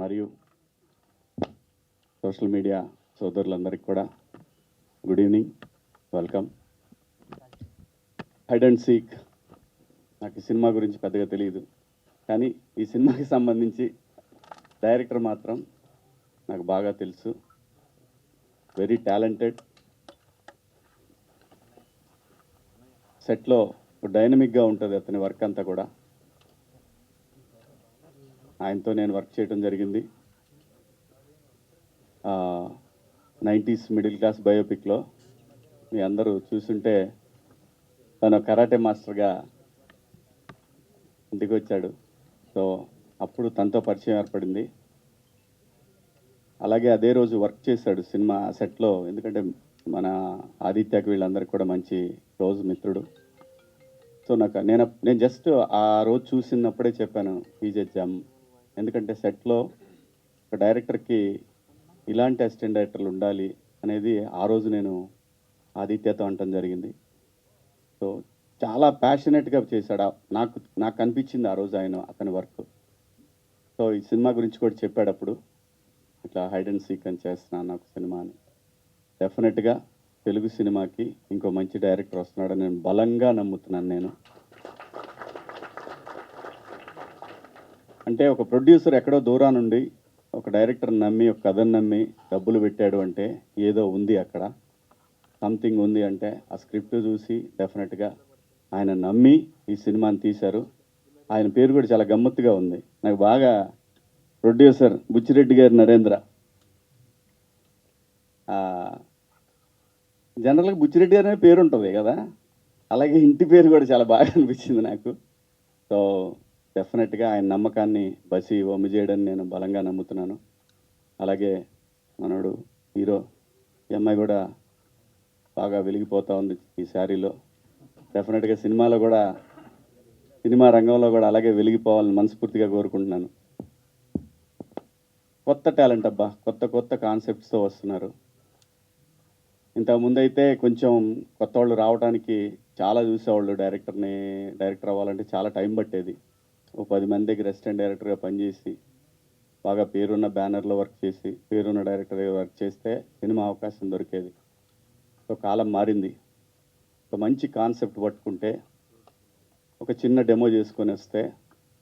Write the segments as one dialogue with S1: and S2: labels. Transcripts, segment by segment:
S1: మరియు social media సోదరులందరికీ కూడా good evening, welcome. Hide and seek నాకు ఈ సినిమా గురించి పెద్దగా తెలియదు, కానీ ఈ సినిమాకి సంబంధించి డైరెక్టర్ మాత్రం నాకు బాగా తెలుసు. వెరీ టాలెంటెడ్, సెట్లో డైనమిక్గా ఉంటుంది అతని వర్క్ అంతా కూడా. ఆయనతో నేను వర్క్ చేయడం జరిగింది 90s మిడిల్ క్లాస్ బయోపిక్లో. మీ అందరూ చూసుంటే తను కరాటే మాస్టర్గా ఇంటికి వచ్చాడు. సో అప్పుడు తనతో పరిచయం ఏర్పడింది. అలాగే అదే రోజు వర్క్ చేశాడు సినిమా సెట్లో, ఎందుకంటే మన ఆదిత్యకి వీళ్ళందరికీ కూడా మంచి క్లోజ్ మిత్రుడు. సో నేను జస్ట్ ఆ రోజు చూసినప్పుడే చెప్పాను ఈజ్ ఎ జమ్. ఎందుకంటే సెట్లో ఒక డైరెక్టర్కి ఇలాంటి అసిస్టెంట్ డైరెక్టర్లు ఉండాలి అనేది ఆ రోజు నేను ఆదిత్యతో అనటం జరిగింది. సో చాలా ప్యాషనెట్గా చేశాడు. నాకు అనిపించింది ఆ రోజు అతని వర్క్. సో ఈ సినిమా గురించి కూడా చెప్పాడప్పుడు, ఇట్లా హైడ్ అండ్ సీక్ అని చేస్తున్నాను నాకు సినిమా అని. డెఫినెట్గా తెలుగు సినిమాకి ఇంకో మంచి డైరెక్టర్ వస్తున్నాడని నేను బలంగా నమ్ముతున్నాను. నేను అంటే ఒక ప్రొడ్యూసర్ ఎక్కడో దూరా నుండి ఒక డైరెక్టర్ నమ్మి, ఒక కథను నమ్మి డబ్బులు పెట్టాడు అంటే ఏదో ఉంది అక్కడ, సంథింగ్ ఉంది. అంటే ఆ స్క్రిప్ట్ చూసి డెఫినెట్గా ఆయన నమ్మి ఈ సినిమాని తీశారు. ఆయన పేరు కూడా చాలా గమ్మత్తుగా ఉంది. నాకు బాగా ప్రొడ్యూసర్ బుచ్చిరెడ్డి గారి నరేంద్ర. జనరల్గా బుచ్చిరెడ్డి గారి అనే పేరు ఉంటుంది కదా, అలాగే ఇంటి పేరు కూడా చాలా బాగా అనిపించింది నాకు. సో డెఫినెట్గా ఆయన నమ్మకాన్ని బసి వమ్ము చేయడని నేను బలంగా నమ్ముతున్నాను. అలాగే మనోడు హీరో, ఈ అమ్మాయి కూడా బాగా వెలిగిపోతూ ఉంది ఈ శారీలో. డెఫినెట్గా సినిమా రంగంలో కూడా అలాగే వెలిగిపోవాలని మనస్ఫూర్తిగా కోరుకుంటున్నాను. కొత్త టాలెంట్ అబ్బా, కొత్త కాన్సెప్ట్స్తో వస్తున్నారు. ఇంతకుముందు అయితే కొంచెం కొత్త వాళ్ళు రావడానికి చాలా చూసేవాళ్ళు. డైరెక్టర్ అవ్వాలంటే చాలా టైం పట్టేది. ఓ 10 మంది దగ్గర అసిస్టెంట్ డైరెక్టర్గా పనిచేసి బాగా పేరున్న బ్యానర్లో వర్క్ చేసి పేరున్న డైరెక్టర్గా వర్క్ చేస్తే సినిమా అవకాశం దొరికేది. సో కాలం మారింది. ఒక మంచి కాన్సెప్ట్ పట్టుకుంటే, ఒక చిన్న డెమో చేసుకొని వస్తే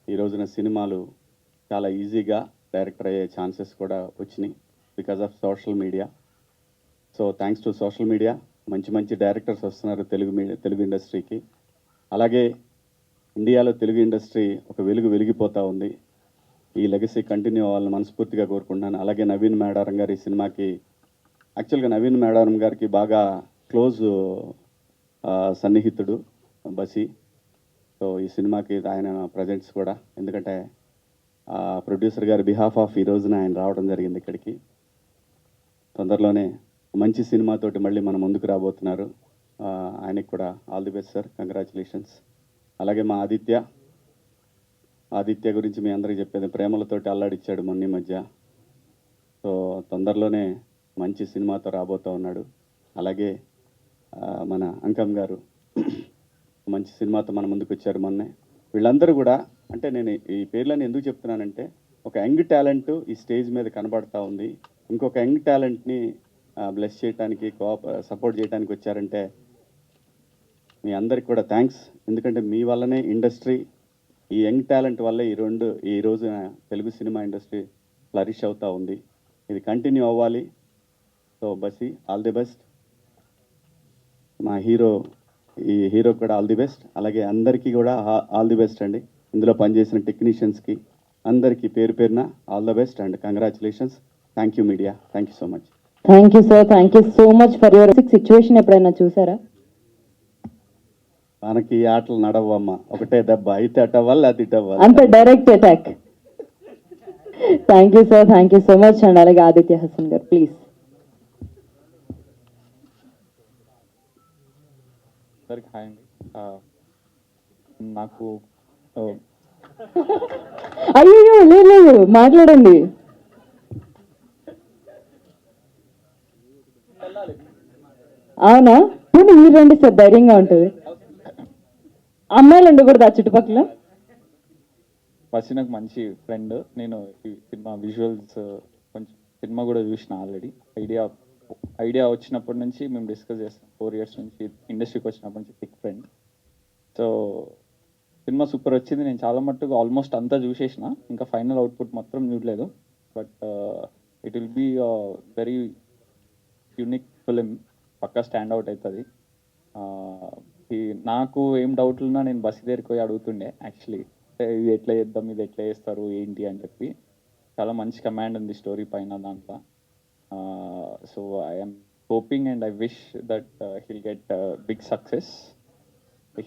S1: ఈ రోజున సినిమాలు చాలా ఈజీగా డైరెక్టర్ అయ్యే ఛాన్సెస్ కూడా వచ్చినాయి because of social media. So thanks to social media మంచి డైరెక్టర్స్ వస్తున్నారు తెలుగు ఇండస్ట్రీకి. అలాగే ఇండియాలో తెలుగు ఇండస్ట్రీ ఒక వెలిగిపోతూ ఉంది. ఈ లెగసీ కంటిన్యూ అవ్వాలని మనస్ఫూర్తిగా కోరుకుంటున్నాను. అలాగే నవీన్ మేడారం గారి సినిమాకి, యాక్చువల్గా నవీన్ మేడారం గారికి బాగా క్లోజ్ సన్నిహితుడు బసి. సో ఈ సినిమాకి ఆయన ప్రజెంట్స్ కూడా, ఎందుకంటే ప్రొడ్యూసర్ గారి బిహాఫ్ ఆఫ్ ఈ రోజున ఆయన రావడం జరిగింది ఇక్కడికి. తొందరలోనే మంచి సినిమాతోటి మళ్ళీ మన ముందుకు రాబోతున్నారు. ఆయనకి కూడా all the best sir, congratulations. అలాగే మా ఆదిత్య గురించి మీ అందరికీ చెప్పేది, ప్రేమలతోటి అల్లాడిచ్చాడు మొన్న మధ్య. సో తొందరలోనే మంచి సినిమాతో రాబోతూ ఉన్నాడు. అలాగే మన అంకం గారు మంచి సినిమాతో మన ముందుకు వచ్చారు మొన్నే. వీళ్ళందరూ కూడా, అంటే నేను ఈ పేర్లను ఎందుకు చెప్తున్నానంటే, ఒక యంగ్ టాలెంట్ ఈ స్టేజ్ మీద కనబడతా ఉంది. ఇంకొక యంగ్ టాలెంట్ని బ్లెస్ చేయడానికి, సపోర్ట్ చేయడానికి వచ్చారంటే మీ అందరికి కూడా థ్యాంక్స్. ఎందుకంటే మీ వల్లనే ఇండస్ట్రీ, ఈ యంగ్ టాలెంట్ వల్లే ఈ రోజున తెలుగు సినిమా ఇండస్ట్రీ ఫ్లరిష్ అవుతూ ఉంది. ఇది కంటిన్యూ అవ్వాలి. So Bassi all the best. మా ఈ హీరో కూడా ఆల్ ది బెస్ట్. అలాగే అందరికీ కూడా ఆల్ ది బెస్ట్ అండి. ఇందులో పనిచేసిన టెక్నీషియన్స్కి అందరికీ పేరున all the best and congratulations. Thank you media, thank you so much.
S2: Thank you sir, thank you so much for your situation. ఎప్పుడైనా చూసారా?
S1: మనకి ఆటలు నడవమ్మ, ఒకటే దెబ్బ, అయితే అటవ్వాలి అది ఇటవ్వాలి,
S2: అంత direct attack. Thank you sir, thank you so much. And అలాగే ఆదిత్య హసన్ గారు ప్లీజ్.
S3: అందరికి హాయ్ అండి. నాకు
S2: అయ్యో లేదు, మాట్లాడండి. అవునా? మీరు రండి సార్, ధైర్యంగా ఉంటుంది. అమ్మాయిలు ఉండకూడదు ఆ చుట్టుపక్కల?
S3: ఫస్ట్ నాకు మంచి ఫ్రెండ్. నేను ఈ సినిమా విజువల్స్ కొంచెం సినిమా కూడా చూసిన ఆల్రెడీ. ఐడియా వచ్చినప్పటి నుంచి మేము డిస్కస్ చేస్తాం. 4 years నుంచి ఇండస్ట్రీకి వచ్చినప్పటి నుంచి thick friend. So cinema super వచ్చింది. నేను చాలా మట్టుకు ఆల్మోస్ట్ అంతా చూసేసిన, ఇంకా ఫైనల్ అవుట్పుట్ మాత్రం చూడలేదు. But it will be very unique film, పక్కా స్టాండ్ అవుట్ అవుతుంది. నాకు ఏం డౌట్లు ఉన్నా నేను బస్సు దగ్గరికి పోయి అడుగుతుండే యాక్చువల్లీ, ఇది ఎట్లా చేద్దాం, ఇది ఎట్లా చేస్తారు ఏంటి అని చెప్పి. చాలా మంచి కమాండ్ ఉంది స్టోరీ పైన దాంట్లో. So I'm hoping and I wish that he'll get big success.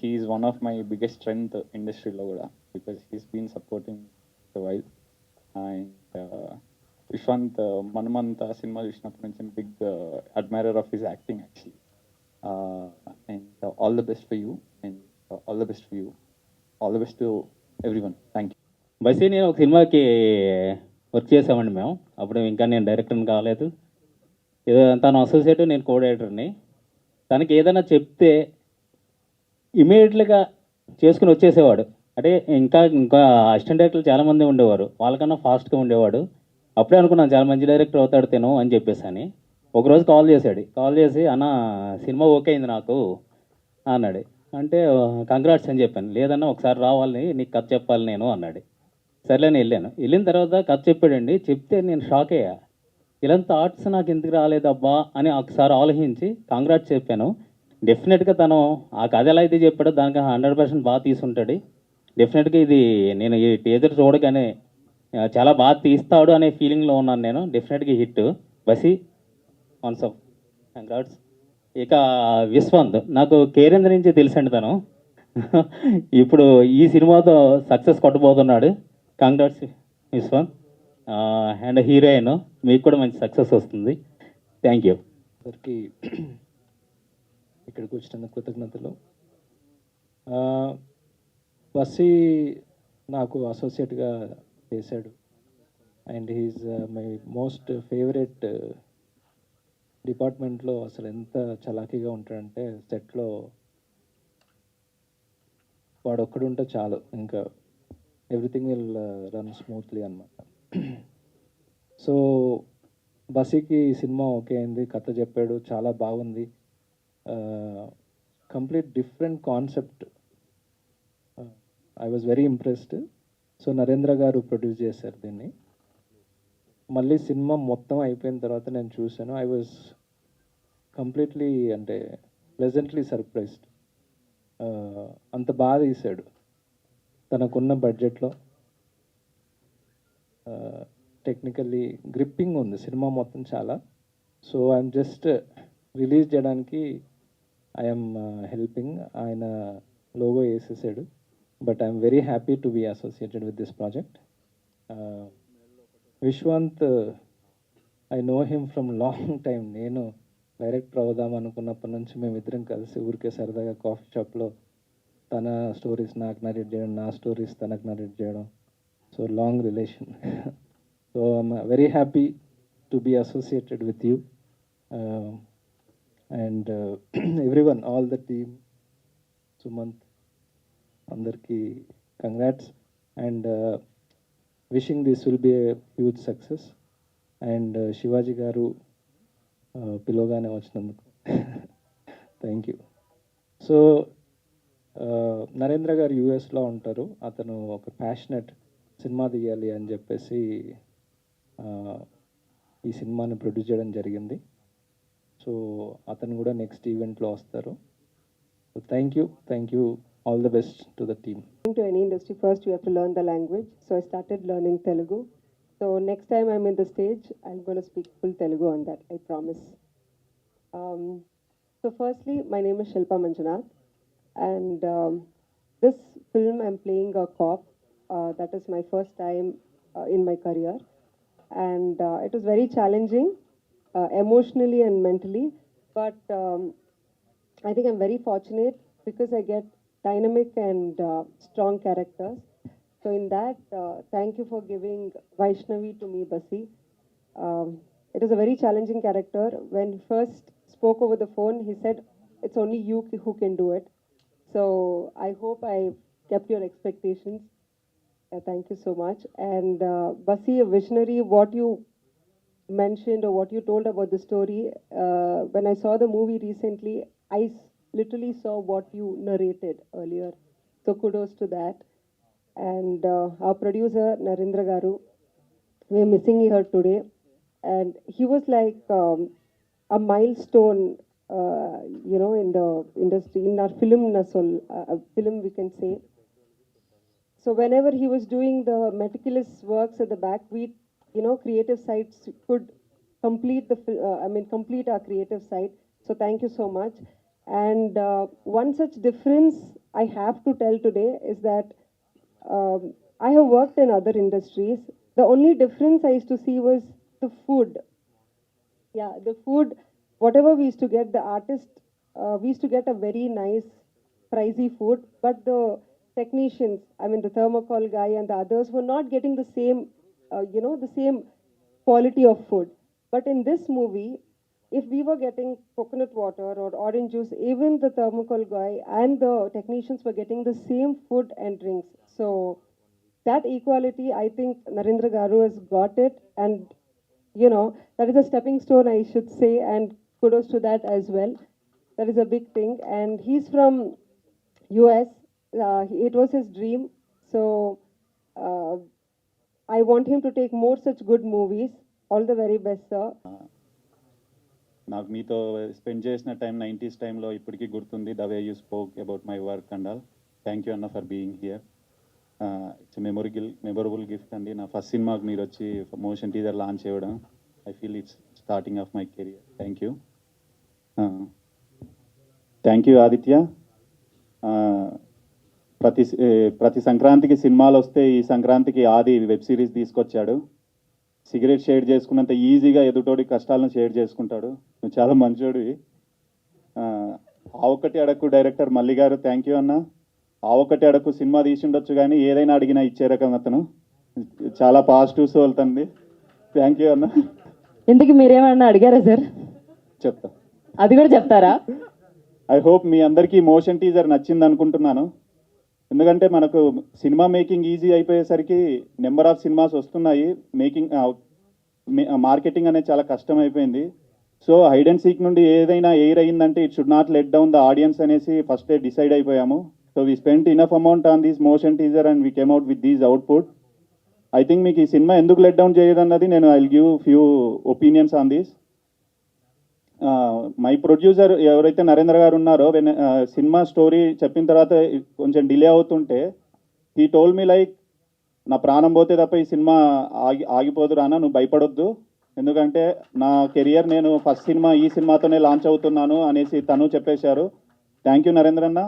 S3: He is one of my biggest strength ఇండస్ట్రీలో కూడా, because he's been supporting while. And Vishwant మనమంతా సినిమా చూసినప్పటి నుంచి big admirer of his acting actually. And all the best for you, and all the best for you, all the best to everyone. Thank you.
S4: బస్సీ నేను ఒక సినిమాకి work చేసామండి మేము. అప్పుడు ఇంకా నేను డైరెక్టర్ని కాలేదు. ఏదో తను అసోసియేట్, నేను కో డైరెక్టర్ని. తనకి ఏదైనా చెప్తే ఇమీడియట్గా చేసుకుని వచ్చేసేవాడు. అంటే ఇంకా ఇంకా అసిస్టెంట్ డైరెక్టర్లు చాలామంది ఉండేవారు, వాళ్ళకన్నా ఫాస్ట్గా ఉండేవాడు. అప్పుడే అనుకున్నాను చాలా మంచి డైరెక్టర్ అవుతాడు తను అని చెప్పేసి అని. ఒకరోజు కాల్ చేసి అన్న సినిమా ఓకే అయింది నాకు అన్నాడు. అంటే కంగ్రాట్స్ అని చెప్పాను. లేదన్నా ఒకసారి రావాలి, నీకు కథ చెప్పాలి నేను అన్నాడు. సర్లేని వెళ్ళిన తర్వాత కథ చెప్పాడండి. చెప్తే నేను షాక్ అయ్యా. ఇలాంటి థాట్స్ నాకు ఎందుకు రాలేదబ్బా అని ఒకసారి ఆలోచించి కంగ్రాట్స్ చెప్పాను. డెఫినెట్గా తను ఆ కథ ఎలా అయితే చెప్పాడో దానికి 100% బాగా తీసుంటాడు. డెఫినెట్గా ఇది నేను ఈ టీజర్ చూడగానే చాలా బాగా తీస్తాడు అనే ఫీలింగ్లో ఉన్నాను నేను. డెఫినెట్గా హిట్ బసి వన్స్ ఆఫ్ కంగ్రాట్స్. ఇక విశ్వంత్ నాకు కేరేంద్ర నుంచి తెలుసండి తను. ఇప్పుడు ఈ సినిమాతో సక్సెస్ కొట్టబోతున్నాడు. కంగ్రాట్స్ విశ్వంత్. అండ్ హీరోయిన్ మీకు కూడా మంచి సక్సెస్ వస్తుంది. Thank you.
S5: అందరికీ ఇక్కడికి వచ్చినందుకు కృతజ్ఞతలు. బస్సీ నాకు అసోసియేట్గా చేశాడు. And he is my most favourite. డిపార్ట్మెంట్లో అసలు ఎంత చలాకీగా ఉంటాడంటే సెట్లో వాడు ఒక్కడుంటే చాలు, ఇంకా ఎవ్రీథింగ్ విల్ రన్ స్మూత్లీ అనమాట. సో బస్సీకి సినిమా ఓకే అయింది, కథ చెప్పాడు, చాలా బాగుంది. Complete different concept. I was very impressed. So Narendra గారు ప్రొడ్యూస్ చేశారు దీన్ని. మళ్ళీ సినిమా మొత్తం అయిపోయిన తర్వాత నేను చూశాను. ఐ వాజ్ కంప్లీట్లీ అంటే ప్లెజెంట్లీ సర్ప్రైజ్డ్. అంత బాగా తీశాడు తనకున్న బడ్జెట్లో. టెక్నికల్లీ గ్రిప్పింగ్ ఉంది సినిమా మొత్తం చాలా. సో ఐఎమ్ జస్ట్ రిలీజ్ చేయడానికి ఐఎమ్ హెల్పింగ్. ఆయన లోగో వేసేసాడు. But I'm very happy to be associated with this project. Vishwant, I know him from long time. నేను డైరెక్టర్ అవుదాం అనుకున్నప్పటి నుంచి మేమిద్దరం కలిసి ఊరికే సరదాగా కాఫీ షాప్లో తన స్టోరీస్ నాకు నరేట్ చేయడం, నా స్టోరీస్ తనకు నరేట్ చేయడం. So long relation. So I'm very happy to be associated with you and everyone, all the team, Sumanth, అందరికీ congrats and wishing this will be a huge success. And Shivaji garu పిలవగానే వచ్చినందుకు thank you. So Narendra గారు యూఎస్లో ఉంటారు. అతను ఒక passionate cinema తీయాలి అని చెప్పేసి ఈ సినిమాని ప్రొడ్యూస్ చేయడం జరిగింది. సో అతను కూడా నెక్స్ట్ ఈవెంట్లో వస్తారు. So thank you. All the best to the team.
S6: To any industry, first you have to learn the language. So I started learning Telugu. So next time I'm in the stage, I'm going to speak full Telugu on that, I promise. So firstly, my name is Shilpa Manjunath. And this film I'm playing a cop. That is my first time in my career. And it was very challenging, emotionally and mentally. But I think I'm very fortunate because I get dynamic and strong characters. So in that, thank you for giving Vaishnavi to me, Basi. It is a very challenging character. When he first spoke over the phone, he said, it's only you who can do it. So I hope I kept your expectations. Thank you so much. And Basi, a visionary, what you mentioned or what you told about the story, when I saw the movie recently, literally saw what you narrated earlier. So kudos to that. And our producer, Narendra Garu, we're missing her today. And he was like a milestone, in the industry, in our film, film we can say. So whenever he was doing the meticulous works at the back, we, creative sides could complete complete our creative side. So thank you so much. And one such difference I have to tell today is that I have worked in other industries. The only difference I used to see was the food. Yeah, the food, whatever we used to get, the artist, we used to get a very nice, pricey food, but the technicians, the thermocol guy and the others were not getting the same, the same quality of food. But in this movie, if we were getting coconut water or orange juice, even the thermocol guy and the technicians were getting the same food and drinks. So that equality, I think Narendra Garu has got it, and that is a stepping stone, I should say, and kudos to that as well. That is a big thing. And he's from US. It was his dream. So I want him to take more such good movies. All the very best, sir.
S1: నాకు మీతో spend చేసిన time 90s టైంలో ఇప్పటికీ గుర్తుంది. The way you spoke about my work and all. Thank you అన్న for being here. It's memorable gift అండి. నా first సినిమాకి మీరు వచ్చి మోషన్ టీజర్ లాంచ్ చేయడం, I feel it's starting of my career. Thank you. Thank you Aditya. ప్రతి సంక్రాంతికి సినిమాలు వస్తే ఈ సంక్రాంతికి ఆది వెబ్ సిరీస్ తీసుకొచ్చాడు. సిగరెట్ షేర్ చేసుకున్నంత ఈజీగా ఎదుటోడి కష్టాలను షేర్ చేసుకుంటాడు. నువ్వు చాలా మంచోడివి. ఆ ఒక్కటి అడక్కు డైరెక్టర్ మల్లి గారు, థ్యాంక్ యూ అన్న. ఆ ఒక్కటి అడక్కు సినిమా తీసిండొచ్చు కానీ ఏదైనా అడిగినా ఇచ్చే రకం అతను. చాలా పాజిటివ్ సోల్ తంది. థ్యాంక్ యూ అన్న.
S2: ఇందుకు మీరేమన్నా అడిగారా సార్?
S1: చెప్తా,
S2: అది కూడా చెప్తారా?
S1: ఐ హోప్ మీ అందరికీ మోషన్ టీజర్ నచ్చింది అనుకుంటున్నాను. ఎందుకంటే మనకు సినిమా మేకింగ్ ఈజీ అయిపోయేసరికి నెంబర్ ఆఫ్ సినిమాస్ వస్తున్నాయి. మార్కెటింగ్ అనేది చాలా కష్టం అయిపోయింది. సో హైడ్ అండ్ సీక్ నుండి ఏదైనా ఎయిర్ అయ్యిందంటే it should not let down the audience అనేసి ఫస్టే డిసైడ్ అయిపోయాము. So we spent enough amount on this motion teaser and we came out with these output. I think మీకు ఈ సినిమా ఎందుకు లెట్ డౌన్ చేయదన్నది నేను I will give few opinions on this. My producer ఎవరైతే నరేంద్ర గారు ఉన్నారో, సినిమా స్టోరీ చెప్పిన తర్వాత కొంచెం డిలే అవుతుంటే హీ టోల్ మీ లైక్, నా ప్రాణం పోతే తప్ప ఈ సినిమా ఆగిపోదు రానా, నువ్వు భయపడొద్దు, ఎందుకంటే నా కెరియర్ నేను ఫస్ట్ సినిమా ఈ సినిమాతోనే లాంచ్ అవుతున్నాను అనేసి తను చెప్పేశారు. థ్యాంక్ యూ నరేంద్ర అన్న.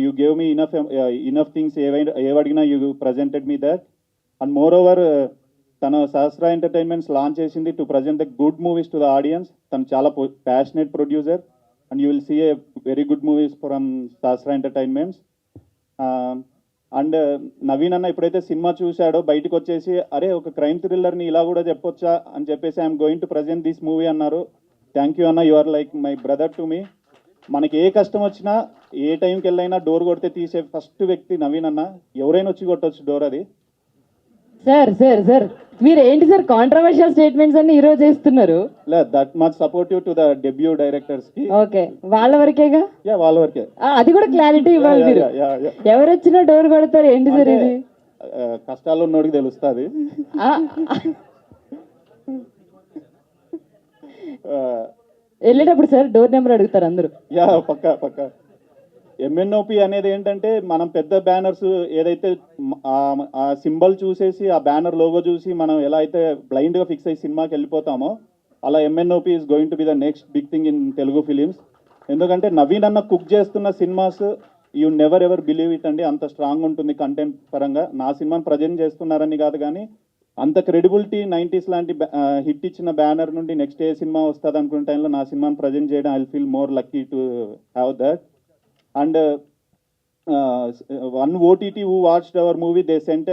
S1: You gave me enough things. ఏవడిగినా you presented me that. And moreover తను సహస్ర ఎంటర్టైన్మెంట్స్ లాంచ్ చేసింది to present the good movies to the audience. తను చాలా passionate producer and you will see a very good movies from Sahasra entertainments. And Naveen అన్న ఎప్పుడైతే cinema చూశాడో బయటకు వచ్చేసి, అరే ఒక క్రైమ్ థ్రిల్లర్ని ఇలా కూడా చెప్పొచ్చా అని చెప్పేసి I'm going to present this movie అన్నారు. థ్యాంక్ యూ అన్న, you are like my brother to me. మనకి ఏ కష్టం వచ్చినా ఏ టైంకి వెళ్ళైనా డోర్ కొడితే తీసే ఫస్ట్ వ్యక్తి నవీన్ అన్న. ఎవరైనా వచ్చి కొట్టొచ్చు డోర్. అది
S2: సార్ సార్ సార్ మీరు ఏంటి సార్ కాంట్రవర్షియల్ స్టేట్మెంట్స్ అన్ని ఈరోజు చేస్తున్నారు?
S1: That much supportive to the debut directors కి.
S2: ఓకే, వాళ్ళ వరకేగా?
S1: యా, వాళ్ళ వరకే.
S2: అది కూడా క్లారిటీ ఇవ్వాలి మీరు. ఎవరు వచ్చినా డోర్ కొడతారు ఏంటి సార్ ఇది?
S1: కష్టాలు ఉన్నోడికి తెలుస్తుంది.
S2: వెళ్ళేటప్పుడు సార్ డోర్ నెంబర్ అడుగుతారు అందరూ.
S1: యా, పక్కా. ఎంఎన్ఓపి అనేది ఏంటంటే మనం పెద్ద బ్యానర్స్ ఏదైతే ఆ సింబల్ చూసేసి ఆ బ్యానర్ లోగో చూసి మనం ఎలా అయితే బ్లైండ్గా ఫిక్స్ అయ్యి సినిమాకి వెళ్ళిపోతామో, అలా MNOP is going to be the next big thing in Telugu films. ఎందుకంటే నవీన్ అన్న కుక్ చేస్తున్న cinemas you never ever believe it అండి. అంత స్ట్రాంగ్ ఉంటుంది కంటెంట్ పరంగా. నా సినిమాని ప్రజెంట్ చేస్తున్నారని కాదు కానీ అంత క్రెడిబిలిటీ 90s లాంటి హిట్ ఇచ్చిన బ్యానర్ నుండి నెక్స్ట్ ఏ సినిమా వస్తుంది అనుకున్న టైంలో నా సినిమాని ప్రజెంట్ చేయడం I feel more lucky to have that. And one OTT who watched our movie they sent,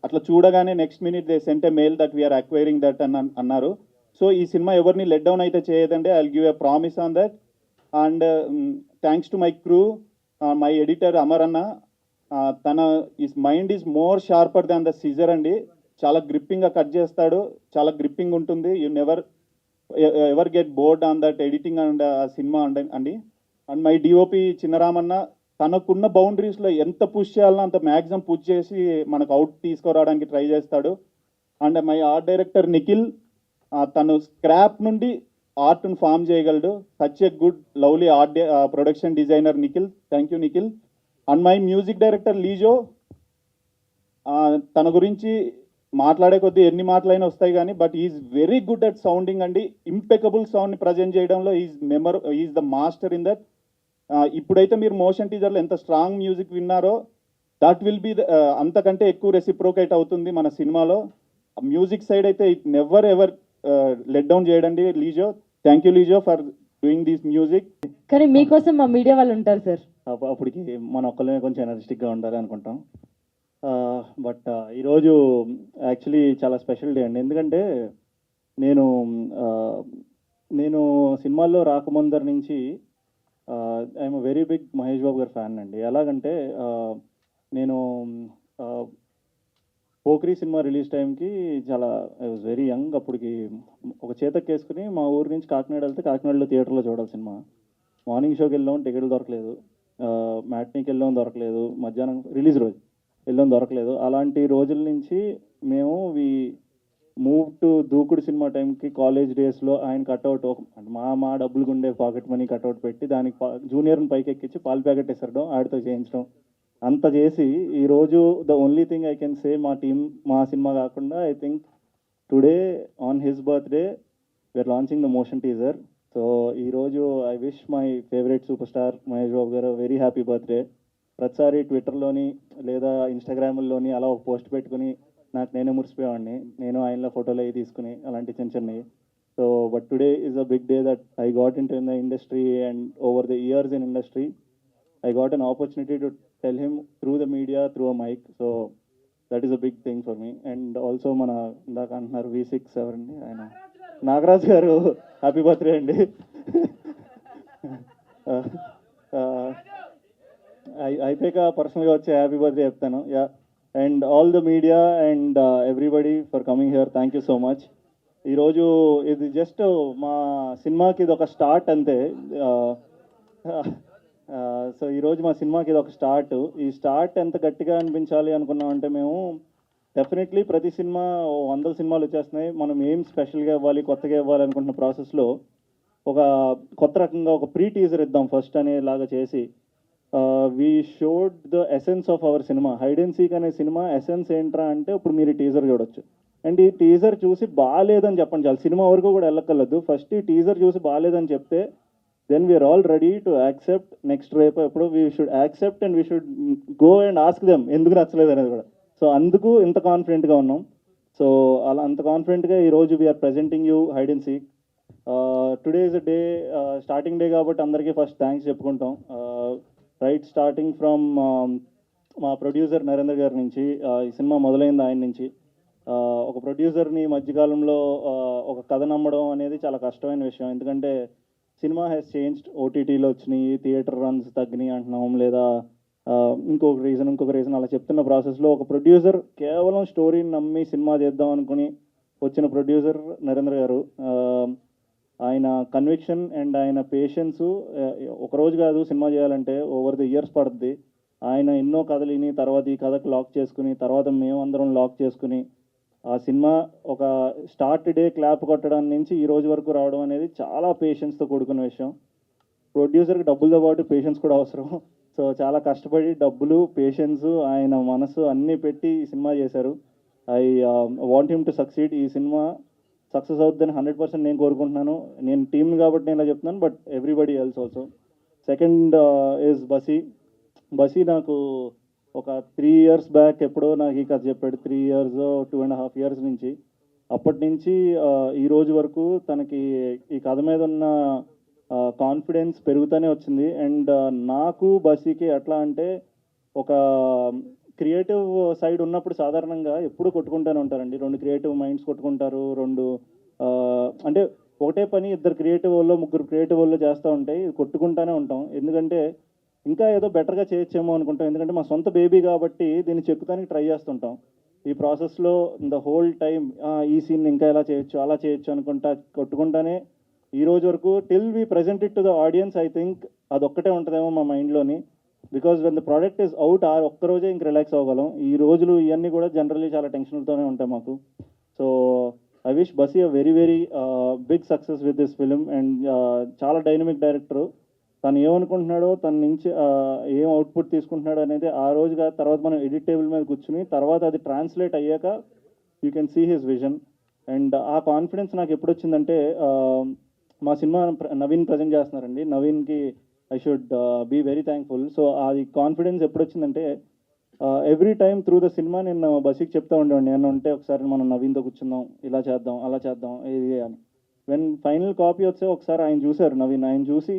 S1: అట్లా చూడగానే next minute they sent a mail that we are acquiring that అన్నారు. సో ఈ సినిమా ఎవరిని లెట్ డౌన్ అయితే చేయదండి. I will give a promise on that. And thanks to my crew, my editor Amar అన్న.
S7: తన is mind is more sharper than the scissor అండి. చాలా గ్రిప్పింగ్గా కట్ చేస్తాడు, చాలా గ్రిప్పింగ్ ఉంటుంది. You ever get bored on that editing and ఆ cinema అండి. అండ్ మై డిఓపి చిన్నరామన్న తనకున్న బౌండరీస్లో ఎంత పుష్ చేయాలనో అంత మ్యాక్సిమం పుష్ చేసి మనకు అవుట్ తీసుకురావడానికి ట్రై చేస్తాడు. And my art director Nikhil, తను స్క్రాప్ నుండి ఆర్ట్ను ఫామ్ చేయగలడు. Such a good lovely art production designer Nikhil. Thank you Nikhil. And my music director Lijo, తన గురించి మాట్లాడే కొద్దీ ఎన్ని మాటలైనా వస్తాయి కానీ but is very good at sounding అండి. ఇంపెకబుల్ సౌండ్ని ప్రజెంట్ చేయడంలో is the master in that. ఇప్పుడైతే మీరు మోషన్ టీజర్లో ఎంత స్ట్రాంగ్ మ్యూజిక్ విన్నారో దట్ విల్ బి అంతకంటే ఎక్కువ రెసిప్రోకేట్ అవుతుంది మన సినిమాలో. మ్యూజిక్ సైడ్ అయితే it never ever let down చేయడండి Lijo. Thank you Lijo for doing this music.
S2: కానీ మీకోసం మా మీడియా వాళ్ళు ఉంటారు సార్.
S8: అప్పటికి మన ఒక్కళ్ళమే కొంచెం ఎనర్జెటిక్గా ఉండాలి అనుకుంటాం. బట్ ఈరోజు యాక్చువల్లీ చాలా స్పెషల్ డే అండి. ఎందుకంటే నేను సినిమాల్లో రాకముందరి నుంచి I'm very big Mahesh Babu గారి ఫ్యాన్ అండి. ఎలాగంటే నేను పోక్రీ సినిమా రిలీజ్ టైంకి చాలా ఐ వాజ్ వెరీ యంగ్. అప్పటికి ఒక చేతక్కేసుకుని మా ఊరి నుంచి కాకినాడ వెళ్తే కాకినాడలో థియేటర్లో చూడాలి సినిమా. మార్నింగ్ షోకి వెళ్ళాం, టికెట్లు దొరకలేదు. మ్యాట్నీకి వెళ్ళాం, దొరకలేదు. మధ్యాహ్నం రిలీజ్ రోజు వెళ్ళాం, దొరకలేదు. అలాంటి రోజుల నుంచి మేము మూవ్ టు దూకుడు సినిమా టైంకి కాలేజ్ డేస్లో ఆయన కట్అవుట్ మా డబ్బులు ఉండే పాకెట్ మనీ కట్అవుట్ పెట్టి దానికి జూనియర్ని పైకి ఎక్కించి పాలు ప్యాకెట్ వేసడం, ఆడితో చేయించడం అంత చేసి ఈరోజు the only thing I can say మా సినిమా కాకుండా I think today on his birthday we are launching the motion teaser. So ఈరోజు I wish my favourite superstar Mahesh Babu garu very happy birthday. ప్రతిసారి ట్విట్టర్లోని లేదా ఇన్స్టాగ్రామ్లోని అలా ఒక పోస్ట్ పెట్టుకుని నాకు నేనే మురిసిపోయేవాడిని. నేను ఆయనలో ఫోటోలు అవి తీసుకుని అలాంటి చిన్నవి. So but today is a big day that I got in to in the industry and over the years in industry I got an opportunity to tell him through the media, through a mic. So that is a big thing for me. And also మన ఇందాక అంటున్నారు V6 ఎవరండి ఆయన, నాగరాజ్ గారు happy birthday అండి. అయిపోయాక పర్సనల్గా వచ్చి హ్యాపీ బర్త్డే చెప్తాను. Yeah, and all the media and everybody for coming here, thank you so much. ఈరోజు ఇది జస్ట్ మా సినిమాకి ఇది ఒక స్టార్ట్ అంతే. సో ఈరోజు మా సినిమాకి ఇది ఒక స్టార్ట్. ఈ స్టార్ట్ ఎంత గట్టిగా అనిపించాలి అనుకున్నామంటే మేము డెఫినెట్లీ ప్రతి సినిమా 100 సినిమాలు వచ్చేస్తున్నాయి. మనం ఏం స్పెషల్గా ఇవ్వాలి, కొత్తగా ఇవ్వాలి అనుకుంటున్న ప్రాసెస్లో ఒక కొత్త రకంగా ఒక ప్రీ టీజర్ ఇద్దాం ఫస్ట్ అనేలాగా చేసి we showed the essence of our cinema. Hide and seek అనే సినిమా ఎసెన్స్ ఏంట్రా అంటే ఇప్పుడు మీరు ఈ టీజర్ చూడొచ్చు. అండ్ ఈ టీజర్ చూసి బాగాలేదని చెప్పండి చాలు, సినిమా వరకు కూడా వెళ్ళక్కర్లేదు. ఫస్ట్ ఈ టీజర్ చూసి బాగాలేదని చెప్తే then we're all ready to accept next రేపు ఎప్పుడు we should accept and we should go and ask them ఎందుకు నచ్చలేదు అనేది కూడా. సో అందుకు ఇంత కాన్ఫిడెంట్గా ఉన్నాం. సో అలా అంత కాన్ఫిడెంట్గా ఈరోజు we're presenting you hide and seek. Today is a day, starting day కాబట్టి అందరికీ ఫస్ట్ థ్యాంక్స్ చెప్పుకుంటాం. రైట్ స్టార్టింగ్ ఫ్రమ్ మా ప్రొడ్యూసర్ నరేంద్ర గారి నుంచి, ఈ సినిమా మొదలైంది ఆయన నుంచి. ఒక ప్రొడ్యూసర్ని మధ్యకాలంలో ఒక కథ నమ్మడం అనేది చాలా కష్టమైన విషయం. ఎందుకంటే సినిమా హ్యాస్ చేంజ్డ్, ఓటీటీలో వచ్చినాయి, థియేటర్ రన్స్ తగ్గినాయి అంటున్నాం, లేదా ఇంకొక రీజన్ అలా చెప్తున్న ప్రాసెస్లో ఒక ప్రొడ్యూసర్ కేవలం స్టోరీని నమ్మి సినిమా చేద్దాం అనుకుని వచ్చిన ప్రొడ్యూసర్ నరేంద్ర గారు. ఆయన కన్విక్షన్ అండ్ ఆయన పేషెన్సు ఒకరోజు కాదు సినిమా చేయాలంటే ఓవర్ ది ఇయర్స్ పడుతుంది. ఆయన ఎన్నో కథలు విని తర్వాత ఈ కథకు లాక్ చేసుకుని తర్వాత మేమందరం లాక్ చేసుకుని ఆ సినిమా ఒక స్టార్ట్ డే క్లాప్ కొట్టడం నుంచి ఈ రోజు వరకు రావడం అనేది చాలా పేషెన్స్తో కూడుకున్న విషయం. ప్రొడ్యూసర్కి డబ్బులతో పాటు పేషెన్స్ కూడా అవసరం. సో చాలా కష్టపడి డబ్బులు, పేషెన్స్, ఆయన మనసు అన్నీ పెట్టి ఈ సినిమా చేశారు. I want him to succeed. ఈ సినిమా సక్సెస్ అవుతుందని 100% నేను కోరుకుంటున్నాను. నేను టీమ్ కాబట్టి నేను ఇలా చెప్తున్నాను, but everybody else also. Second is Bassi నాకు ఒక 3 years బ్యాక్ ఎప్పుడో నాకు ఈ కథ చెప్పాడు. 3 years 2.5 years నుంచి, అప్పటి నుంచి ఈ రోజు వరకు తనకి ఈ కథ మీద ఉన్న కాన్ఫిడెన్స్ పెరుగుతూనే వచ్చింది. అండ్ నాకు బసీకి ఎట్లా అంటే ఒక క్రియేటివ్ సైడ్ ఉన్నప్పుడు సాధారణంగా ఎప్పుడు కొట్టుకుంటూనే ఉంటారండి. 2 క్రియేటివ్ మైండ్స్ కొట్టుకుంటారు. అంటే ఒకటే పని 2 క్రియేటివ్ వాళ్ళు 3 క్రియేటివ్ వాళ్ళు చేస్తూ ఉంటాయి, కొట్టుకుంటూనే ఉంటాం. ఎందుకంటే ఇంకా ఏదో బెటర్గా చేయొచ్చేమో అనుకుంటాం, ఎందుకంటే మా సొంత బేబీ కాబట్టి దీన్ని చెక్కుతానికి ట్రై చేస్తుంటాం. ఈ ప్రాసెస్లో ద హోల్ టైం ఈ సీన్ ఇంకా ఎలా చేయొచ్చు అలా చేయొచ్చు అనుకుంటా కొట్టుకుంటానే ఈ రోజు వరకు till we present it to the audience. I think అదొక్కటే ఉంటుందేమో మా మైండ్లోని, because when the product is out ఆ ఒక్కరోజే ఇంక రిలాక్స్ అవ్వగలం. ఈ రోజులు ఇవన్నీ కూడా జనరల్లీ చాలా టెన్షన్తోనే ఉంటాయి మాకు. So I wish Bassi a very very big success with this film. And చాలా డైనమిక్ డైరెక్టరు, తను ఏమనుకుంటున్నాడో తన నుంచి ఏం అవుట్పుట్ తీసుకుంటున్నాడో అనేది ఆ రోజుగా తర్వాత మనం ఎడిట్ టేబుల్ మీద కూర్చుని తర్వాత అది ట్రాన్స్లేట్ అయ్యాక you can see his vision. And ఆ కాన్ఫిడెన్స్ నాకు ఎప్పుడు వచ్చిందంటే మా సినిమా నవీన్ ప్రజెంట్ చేస్తున్నారండి, నవీన్కి I should be very thankful. So అది కాన్ఫిడెన్స్ ఎప్పుడు వచ్చిందంటే ఎవ్రీ టైమ్ త్రూ ద సినిమా నేను బస్సుకి చెప్తా ఉండేవాడిని, నేను ఉంటే ఒకసారి మనం నవీన్తో కూర్చుందాం, ఇలా చేద్దాం అలా చేద్దాం ఇది అని. వెన్ ఫైనల్ కాపీ వచ్చే ఒకసారి ఆయన చూశారు నవీన్, ఆయన చూసి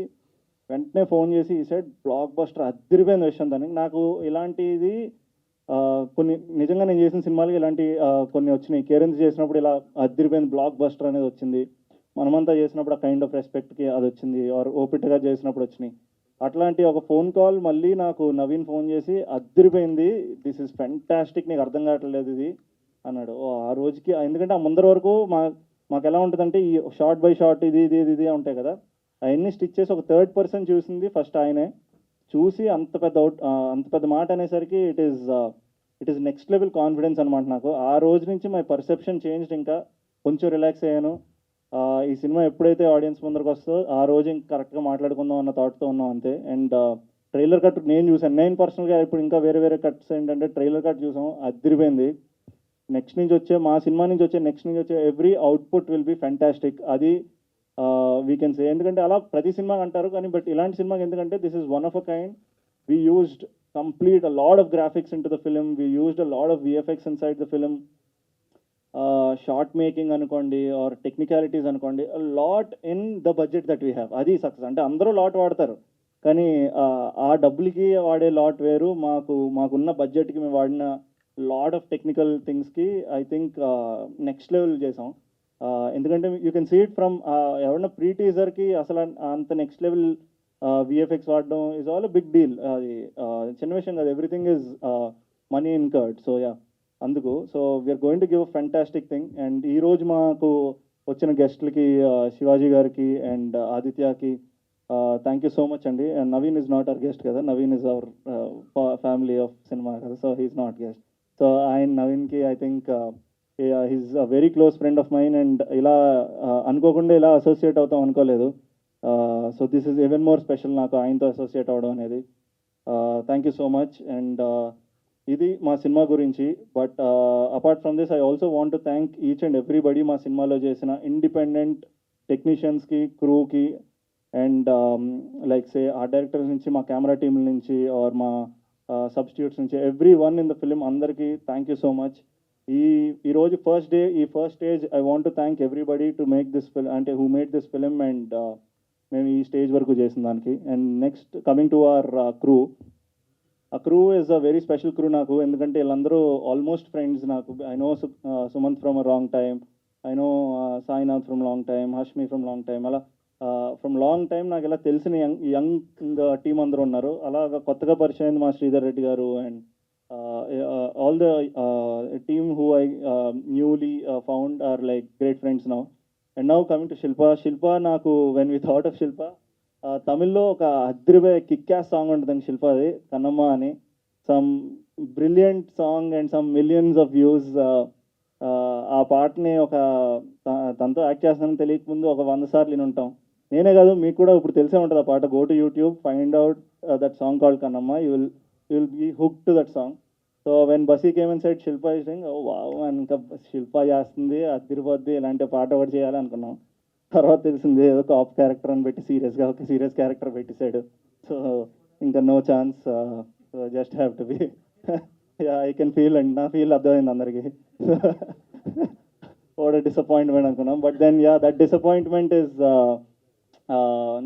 S8: వెంటనే ఫోన్ చేసి ఈ సైడ్ బ్లాక్ బస్టర్ అద్దరిపోయింది విషయం. దానికి నాకు ఇలాంటిది కొన్ని నిజంగా నేను చేసిన సినిమాలకి ఇలాంటి కొన్ని వచ్చినాయి. కేరెన్స్ చేసినప్పుడు ఇలా అద్దరిపోయింది బ్లాక్ బస్టర్ అనేది వచ్చింది, మనమంతా చేసినప్పుడు ఆ కైండ్ ఆఫ్ రెస్పెక్ట్కి అది వచ్చింది, ఆర్ ఓపిట్గా చేసినప్పుడు వచ్చినాయి. అట్లాంటి ఒక ఫోన్ కాల్ మళ్ళీ నాకు నవీన్ ఫోన్ చేసి అద్దరిపోయింది, దిస్ ఇస్ ఫెంటాస్టిక్, నీకు అర్థం కావట్లేదు ఇది అన్నాడు. ఆ రోజుకి ఎందుకంటే ఆ ముందర వరకు మాకు ఎలా ఉంటుందంటే ఈ షార్ట్ బై షార్ట్ ఇది ఇది ఇది ఇది ఉంటాయి కదా, అవన్నీ స్టిచ్ చేసి ఒక థర్డ్ పర్సన్ చూసింది ఫస్ట్ ఆయనే. చూసి అంత పెద్ద మాట అనేసరికి it is next level confidence అనమాట నాకు. ఆ రోజు నుంచి మై పర్సెప్షన్ చేంజ్డ్, ఇంకా కొంచెం రిలాక్స్ అయ్యాను. ఈ సినిమా ఎప్పుడైతే ఆడియన్స్ ముందరకు వస్తుందో ఆ రోజు ఇంకా కరెక్ట్గా మాట్లాడుకుందాం అన్న థాట్తో ఉన్నాం అంతే. అండ్ ట్రైలర్ కట్ నేను చూసాను, నేను పర్సనల్గా ఇప్పుడు ఇంకా వేరే కట్స్ ఏంటంటే ట్రైలర్ కట్ చూసాం, అదిరిపోయింది. నెక్స్ట్ నుంచి వచ్చే మా సినిమా నుంచి వచ్చే every output will be fantastic. అది వీ కెన్ సే, ఎందుకంటే అలా ప్రతి సినిమాకి అంటారు కానీ బట్ ఇలాంటి సినిమాకి ఎందుకంటే this is one of a kind. We used complete a lot of graphics in to the film, we used a lot of VFX in side the film, short making అనుకోండి ఆర్ టెక్నికాలిటీస్ అనుకోండి, lot in the budget that we have. అది success. అంటే అందరూ lot వాడతారు కానీ ఆ డబ్బులకి వాడే లాట్ వేరు, మాకున్న బడ్జెట్కి మేము వాడిన లాట్ ఆఫ్ టెక్నికల్ థింగ్స్కి ఐ థింక్ నెక్స్ట్ లెవెల్ చేసాం. ఎందుకంటే you can see it from ఎవరన్నా ప్రీ టీజర్కి అసలు అంత నెక్స్ట్ లెవెల్ విఎఫ్ఎక్స్ వాడడం is all a big deal. అది చిన్న విషయం కాదు, everything is money incurred. So yeah, అందుకు so we are going to give a fantastic thing. And ఈరోజు మాకు వచ్చిన గెస్ట్లకి శివాజీ గారికి అండ్ ఆదిత్యకి థ్యాంక్ యూ సో మచ్ అండి. And Naveen is not our guest కదా, Naveen is our family of cinema కదా, so he's not guest. So నవీన్కి I think he's a very close friend of mine. And ఇలా అనుకోకుండా ఇలా అసోసియేట్ అవుతాం అనుకోలేదు. So this is even more special నాకు ఆయనతో అసోసియేట్ అవ్వడం అనేది. Thank you so much. And ఇది మా సినిమా గురించి. But apart from this I also want to thank each and everybody మా సినిమాలో చేసిన ఇండిపెండెంట్ టెక్నీషియన్స్కి, క్రూకి and like say art directors నుంచి, మా కెమెరా టీమ్ నుంచి ఆర్ మా సబ్స్టిట్యూట్స్ నుంచి, every one in the film అందరికీ థ్యాంక్ యూ సో మచ్. ఈరోజు first stage I want to thank everybody to make this film, అంటే who made this film. And మేము ఈ స్టేజ్ వరకు చేసిన దానికి. And next coming to our crew. ఆ crew is a very special crew నాకు, ఎందుకంటే వీళ్ళందరూ ఆల్మోస్ట్ ఫ్రెండ్స్ నాకు. I know Sumanth from a long time, I know Sainath from long time, Hashmi from long time, అలా ఫ్రమ్ లాంగ్ టైమ్ నాకు ఇలా తెలిసిన young team అందరూ ఉన్నారు. అలాగా కొత్తగా పరిచయం అయింది మా శ్రీధర్ రెడ్డి గారు and all the team who I newly found are like great friends now. And now coming to Shilpa నాకు when we thought of Shilpa, తమిళ్లో ఒక అద్రిపోయే కిక్-యాస్ సాంగ్ ఉంటుందండి శిల్పాది, కన్నమ్మ అని. Some brilliant song and some millions of views. ఆ పాటని తనతో act చేస్తానని తెలియకముందు ఒక 100 సార్లు విని ఉంటాం. నేనే కాదు, మీకు కూడా ఇప్పుడు తెలిసే ఉంటుంది ఆ పాట. Go to YouTube, find out that song called Kannamma, you will be hook to that song. So when బసీ came inside Shilpa is doing, oh wow, ఇంకా శిల్ప చేస్తుంది అదిరిపోద్ది, ఇలాంటి పాట ఒకటి చేయాలి అనుకున్నాం. తర్వాత తెలిసింది ఏదో కాప్ క్యారెక్టర్ అని పెట్టి ఒక సీరియస్ క్యారెక్టర్ పెట్టేశాడు. సో ఇంకా no chance, just have to be. I can feel అండి, నా ఫీల్ అర్థమైంది అందరికీ. వాట్ ఎ డిసప్పాయింట్మెంట్ అనుకున్నాం. But then that disappointment is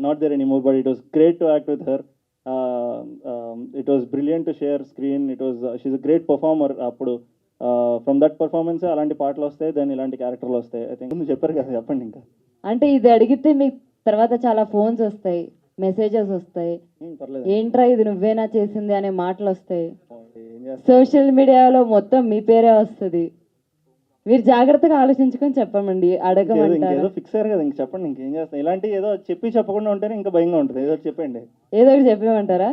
S8: not there anymore. But it was great to act with her. It was brilliant to share screen. She's a great performer. అప్పుడు from that performance అలాంటి పాటలు వస్తాయి, దాని ఇలాంటి క్యారెక్టర్లు వస్తాయి. I think చెప్పారు కదా, చెప్పండి ఇంకా.
S2: అంటే ఇది అడిగితే మీకు తర్వాత చాలా ఫోన్స్ వస్తాయి, మెసేజెస్ వస్తాయి,
S8: పర్లేదు
S2: ఏంట్రా ఇది నువ్వేనా చేసింది అనే మాటలు వస్తాయి,
S8: ఏం చేస్తాం.
S2: సోషల్ మీడియాలో మొత్తం మీ పేరే వస్తుంది. మీరు జాగ్రత్తగా ఆలోచించుకొని చెప్పమండి, అడగమంటారా?
S8: ఇంకేదో ఫిక్స్ అయ్యారు కదా, ఇంక చెప్పండి, ఇంకేం చేస్తాం. ఇలాంటి ఏదో చెప్పి చెప్పకుండా ఉంటేనే ఇంకా భయంగా ఉంటుంది. ఏదో చెప్పండి.
S2: ఏదో ఒకటి చెప్పేమంటారా?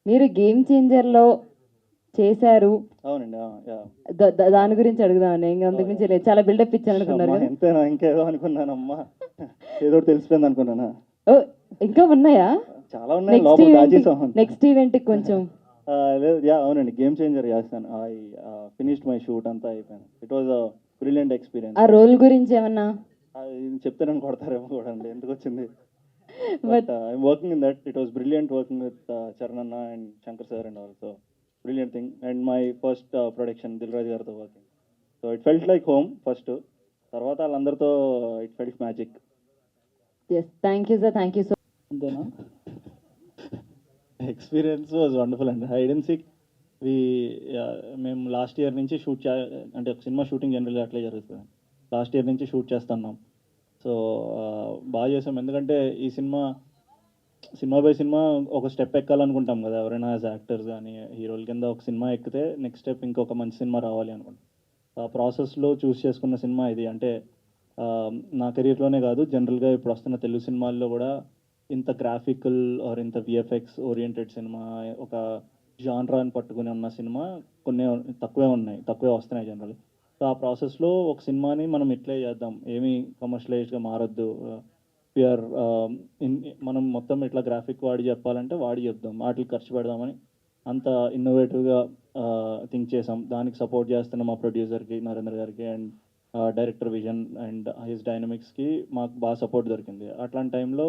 S2: మీరు గేమ్ చేంజర్లో చేశారు,
S8: అవునండి.
S2: దాని గురించి అడుగుదామని. ఇంకా అంతకుమించి లేదు, చాలా బిల్డప్ ఇచ్చాను అనుకున్నారు కదా.
S8: ఎంతేనా, ఇంకేదో అనుకున్నానమ్మా, ఏదో ఒకటి తెలిసిపోయింది అనుకున్నానా.
S2: ఓ, ఇంకా ఉన్నాయా?
S8: చాలా ఉన్నాయి, లోపల దాచేసాం.
S2: నెక్స్ట్ ఈవెంట్ కొంచెం
S8: లేదు, అవునండి, గేమ్ చేంజర్ చేస్తాను. ఐ ఫినిష్డ్ మై షూట్, అంతా అయిపోయింది. It was a brilliant experience.
S2: ఆ రోల్ గురించి ఏమన్నా
S8: చెప్తే నన్ను కొడతారేమో కూడా అండి, ఎందుకు వచ్చింది. But I'm working in that. It was brilliant working with Charan అన్న and Shankar sir and also brilliant thing. And my first production Dil Raju గారితో working. So it felt like home first, తర్వాత వాళ్ళందరితో it felt magic.
S2: Yes, thank you sir, thank you so.
S8: అంతేనా? Experience was wonderful అండి. Hide and seek మేము last year నుంచి అంటే ఒక cinema shooting జనరల్గా అట్లే జరుగుతుంది. లాస్ట్ ఇయర్ నుంచి షూట్ చేస్తున్నాం. సో బాగా చేసాం. ఎందుకంటే ఈ సినిమా బై సినిమా ఒక స్టెప్ ఎక్కాలనుకుంటాం కదా, ఎవరైనా యాజ్ యాక్టర్స్ కానీ హీరోల కింద ఒక సినిమా ఎక్కితే నెక్స్ట్ స్టెప్ ఇంకొక మంచి సినిమా రావాలి అనుకుంటాం. ఆ ప్రాసెస్లో చూస్ చేసుకున్న సినిమా ఇది. అంటే నా కెరీర్లోనే కాదు, జనరల్గా ఇప్పుడు వస్తున్న తెలుగు సినిమాల్లో కూడా ఇంత గ్రాఫికల్ ఆర్ ఇంత విఎఫ్ఎక్స్ ఓరియంటెడ్ సినిమా, ఒక జాన్రాని పట్టుకుని ఉన్న సినిమా కొన్ని తక్కువే వస్తున్నాయి జనరల్. సో ఆ ప్రాసెస్లో ఒక సినిమాని మనం ఇట్లే చేద్దాం, ఏమీ కమర్షియలైజ్డ్గా మారొద్దు, ప్యూర్ మనం మొత్తం ఇట్లా గ్రాఫిక్ వాడి చెప్పాలంటే వాడి చెప్దాం, వాటికి ఖర్చు పెడదామని అంత ఇన్నోవేటివ్గా థింక్ చేసాం. దానికి సపోర్ట్ చేస్తున్న మా ప్రొడ్యూసర్కి నరేంద్ర గారికి and director vision and his డైనమిక్స్కి మాకు బాగా సపోర్ట్ దొరికింది. అట్లాంటి టైంలో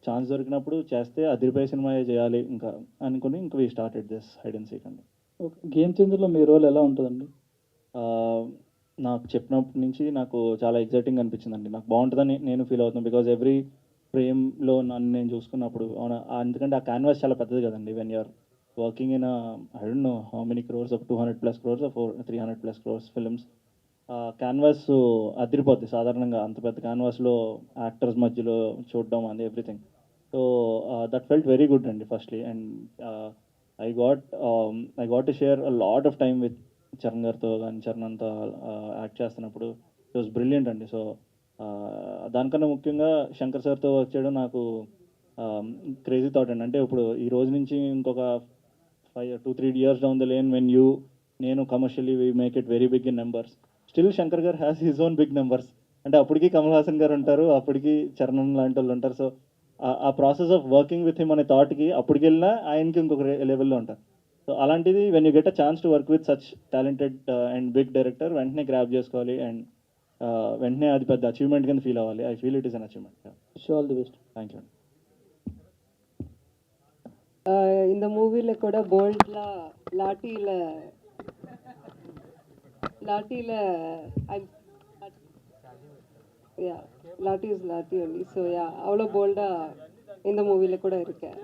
S8: ఛాన్స్ దొరికినప్పుడు చేస్తే అదిరిపోయే సినిమా చేయాలి ఇంకా అనుకుని ఇంక we started this hide and seek అండి.
S5: గేమ్ చేంజర్లో మీ రోల్ ఎలా ఉంటుందండి?
S8: నాకు చెప్పినప్పటి నుంచి నాకు చాలా ఎగ్జైటింగ్ అనిపించిందండి. నాకు బాగుంటుందని నేను ఫీల్ అవుతున్నాను. బికాజ్ ఎవ్రీ ఫ్రేమ్లో నన్ను నేను చూసుకున్నప్పుడు ఎందుకంటే ఆ క్యాన్వాస్ చాలా పెద్దది కదండి. When you're working in I don't know how many crores, ఒక 200+ crores, 300+ crores ఫిల్మ్స్. క్యాన్వాస్ అదిరిపోద్ది సాధారణంగా. అంత పెద్ద క్యాన్వాస్లో యాక్టర్స్ మధ్యలో చూడడం and everything. So that felt very good అండి firstly. And I got to share a lot of time with Charan గారితో కానీ, చరణ్ అంతా యాక్ట్ చేస్తున్నప్పుడు ఇట్ వాస్ బ్రిలియంట్ అండి. సో దానికన్నా ముఖ్యంగా శంకర్ సార్తో వర్క్ చేయడం నాకు క్రేజీ థాట్ అండి. అంటే ఇప్పుడు ఈ రోజు నుంచి ఇంకొక 2-3 years down the lane when నేను commercially we make it very big in numbers, still Shankar గారు has his own big numbers. అంటే అప్పటికి కమల్ హాసన్ గారు ఉంటారు, అప్పటికి చరణ్ లాంటి వాళ్ళు ఉంటారు. సో ఆ process of working with him అనే థాట్కి అప్పటికి వెళ్ళినా ఆయనకి ఇంకొక లెవెల్లో ఉంటారు. సో అలాంటిది when you get a chance to work with such talented and big director, వెంటనే గ్రాప్ చేసుకోవాలి అండ్ వెంటనే అది పెద్ద అచీవ్మెంట్ కింద ఫీల్ అవ్వాలి. I feel it is an achievement.
S5: Wish all the best.
S8: Thank you అండి.
S6: இந்த மூவியில் கூட போல்ட்ல லாட்டியில் lathi is lathi only. So அவ்வளோ போல்டாக இந்த மூவியில் கூட இருக்கேன்.